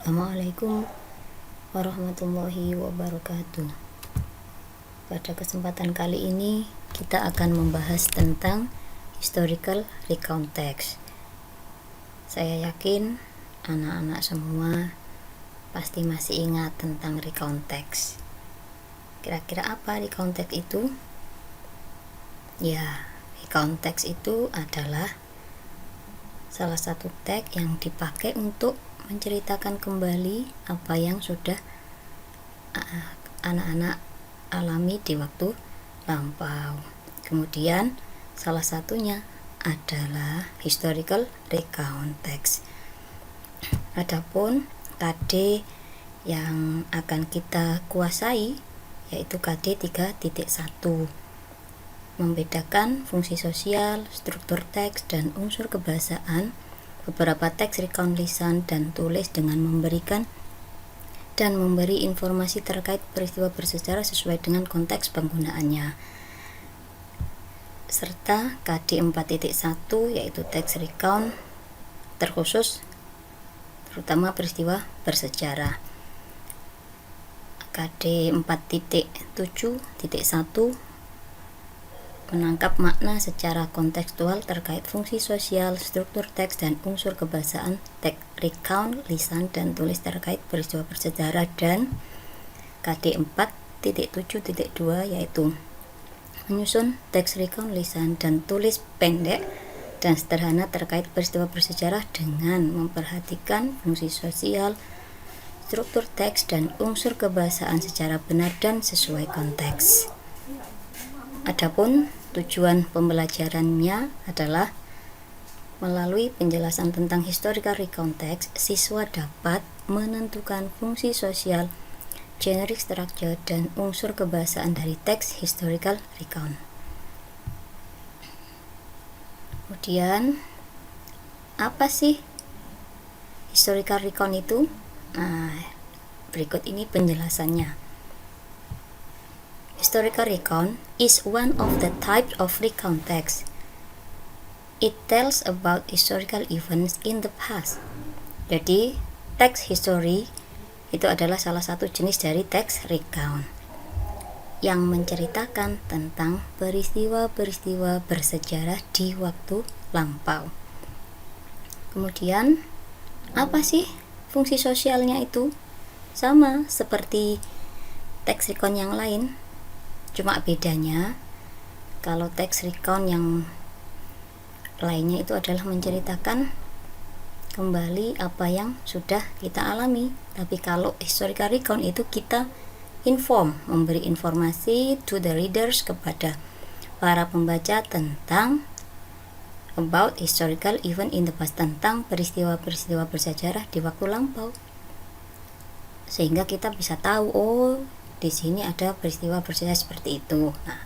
Assalamualaikum warahmatullahi wabarakatuh. Pada kesempatan kali ini kita akan membahas tentang historical recount text. Saya yakin anak-anak semua pasti masih ingat tentang recount text. Kira-kira apa recount text itu? Ya, recount text itu adalah salah satu teks yang dipakai untuk menceritakan kembali apa yang sudah anak-anak alami di waktu lampau. Kemudian salah satunya adalah historical recount text. Adapun KD yang akan kita kuasai yaitu KD 3.1, membedakan fungsi sosial, struktur teks, dan unsur kebahasaan beberapa teks recount lisan dan tulis dengan memberikan dan memberi informasi terkait peristiwa bersejarah sesuai dengan konteks penggunaannya, serta KD 4.1 yaitu teks recount terkhusus terutama peristiwa bersejarah. KD 4.7.1 menangkap makna secara kontekstual terkait fungsi sosial, struktur teks, dan unsur kebahasaan teks recount lisan dan tulis terkait peristiwa bersejarah. Dan KD 4.7.2 yaitu menyusun teks recount lisan dan tulis pendek dan sederhana terkait peristiwa bersejarah dengan memperhatikan fungsi sosial, struktur teks, dan unsur kebahasaan secara benar dan sesuai konteks. Adapun tujuan pembelajarannya adalah melalui penjelasan tentang historical recount text, siswa dapat menentukan fungsi sosial, generic structure, dan unsur kebahasaan dari teks historical recount. Kemudian, apa sih historical recount itu? Berikut ini penjelasannya. Historical recount is one of the types of recount text. It tells about historical events in the past. Jadi, teks history itu adalah salah satu jenis dari teks recount yang menceritakan tentang peristiwa-peristiwa bersejarah di waktu lampau. Kemudian, apa sih fungsi sosialnya itu? Sama seperti teks recount yang lain. Cuma bedanya kalau teks recount yang lainnya itu adalah menceritakan kembali apa yang sudah kita alami. Tapi kalau historical recount itu kita memberi informasi to the readers, kepada para pembaca tentang about historical event in the past, tentang peristiwa-peristiwa bersejarah di waktu lampau. Sehingga kita bisa tahu, di sini ada peristiwa bersejarah seperti itu. Nah,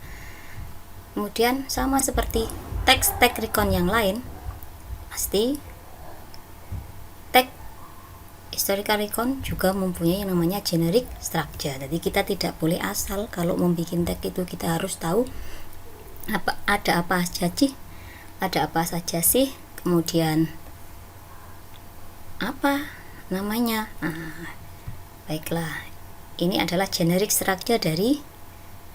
kemudian sama seperti teks recount yang lain, pasti teks historical recount juga mempunyai yang namanya generic structure. Jadi kita tidak boleh asal kalau membuat teks itu kita harus tahu ada apa saja sih, kemudian apa namanya. Baiklah. Ini adalah generic structure dari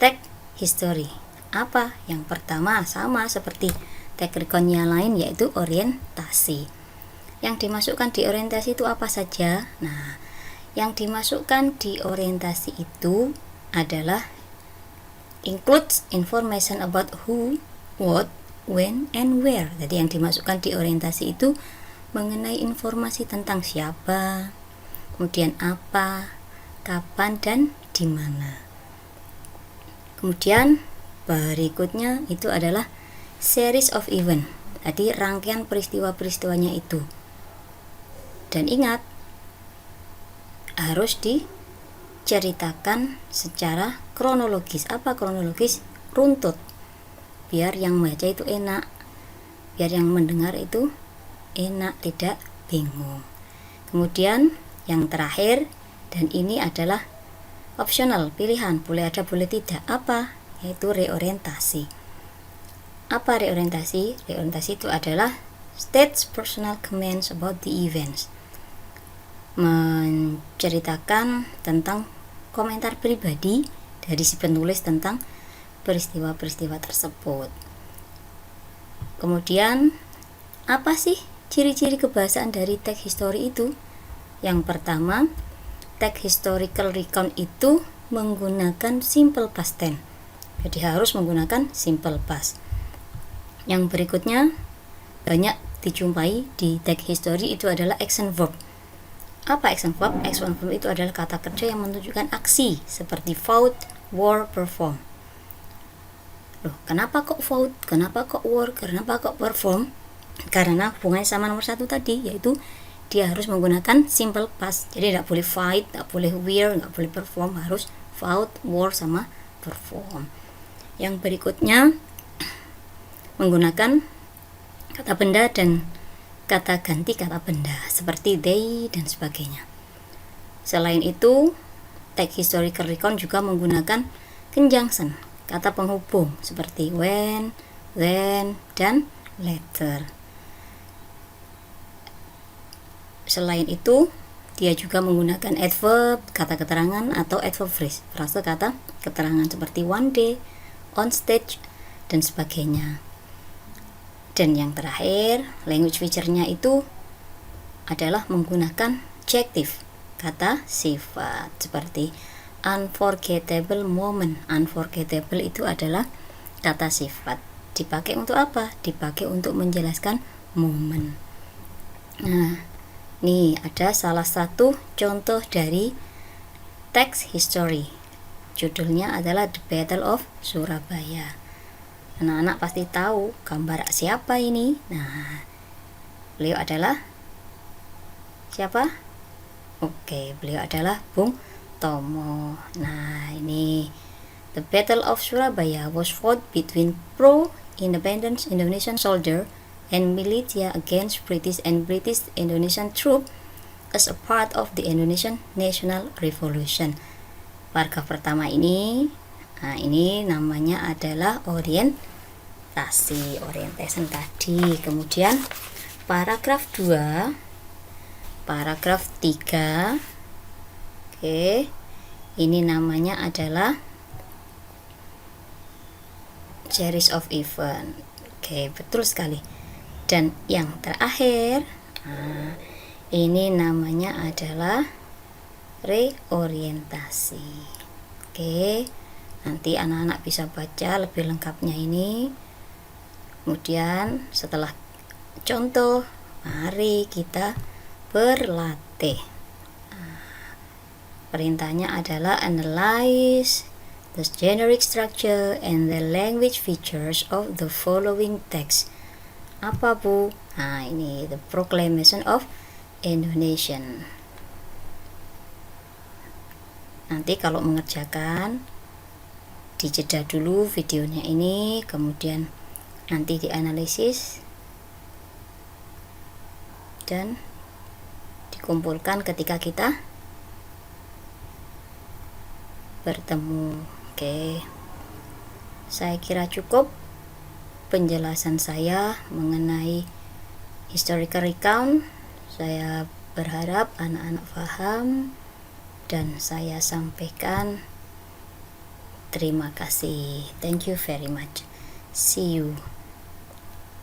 teks history. Apa? Yang pertama sama seperti teks recount yang lain, yaitu orientasi. Yang dimasukkan di orientasi itu apa saja? Nah, yang dimasukkan di orientasi itu adalah includes information about who, what, when, and where. Jadi yang dimasukkan di orientasi itu mengenai informasi tentang siapa, kemudian apa, kapan, dan di mana. Kemudian berikutnya itu adalah series of event. Jadi rangkaian peristiwa-peristiwanya itu. Dan ingat, harus diceritakan secara kronologis. Apa kronologis? Runtut. Biar yang membaca itu enak, biar yang mendengar itu enak, tidak bingung. Kemudian yang terakhir, dan ini adalah optional, pilihan, boleh ada boleh tidak, apa? Yaitu reorientasi. Apa reorientasi? Reorientasi itu adalah states personal comments about the events. menceritakan tentang komentar pribadi dari si penulis tentang peristiwa-peristiwa tersebut. Kemudian, apa sih ciri-ciri kebahasaan dari teks history itu? Yang pertama, teks historical recount itu menggunakan simple past tense. Jadi harus menggunakan simple past. Yang berikutnya banyak dijumpai di teks history itu adalah action verb. Apa action verb? Action verb itu adalah kata kerja yang menunjukkan aksi seperti fought, war, perform. Loh, kenapa kok fought? Kenapa kok war? Kenapa kok perform? Karena hubungannya sama nomor 1 tadi, yaitu dia harus menggunakan simple past. Jadi tidak boleh fight, tidak boleh wear, tidak boleh perform, harus fought, war, sama perform. Yang berikutnya menggunakan kata benda dan kata ganti kata benda seperti they dan sebagainya. Selain itu, teks historical recount juga menggunakan conjunction, kata penghubung seperti when, then, dan later. Selain itu, dia juga menggunakan adverb, kata keterangan, atau adverb phrase, frase kata keterangan seperti one day, on stage, dan sebagainya. Dan yang terakhir, language feature-nya itu adalah menggunakan adjective, kata sifat, seperti unforgettable moment. Unforgettable itu adalah kata sifat. Dipakai untuk apa? Dipakai untuk menjelaskan momen. Nah, nih ada salah satu contoh dari text history. Judulnya adalah The Battle of Surabaya. Anak-anak pasti tahu gambar siapa ini. Nah, beliau adalah siapa? Oke, beliau adalah Bung Tomo. Nah, ini The Battle of Surabaya was fought between pro-independence Indonesian soldier and militia against British and British Indonesian troops as a part of the Indonesian National Revolution. Paragraf pertama ini, nah ini namanya adalah orientation tadi. Kemudian paragraf 2, paragraf 3. Oke. Ini namanya adalah series of event. Oke, betul sekali. Dan yang terakhir, nah, ini namanya adalah reorientasi. Oke, nanti anak-anak bisa baca lebih lengkapnya ini. Kemudian setelah contoh, mari kita berlatih. Perintahnya adalah analyze the generic structure and the language features of the following text. Apa Bu? Nah, ini the Proclamation of Indonesian. Nanti kalau mengerjakan, dijeda dulu videonya ini, kemudian nanti dianalisis dan dikumpulkan ketika kita bertemu. Oke, saya kira cukup penjelasan saya mengenai historical recount. Saya berharap anak-anak paham dan saya sampaikan terima kasih. Thank you very much. See you.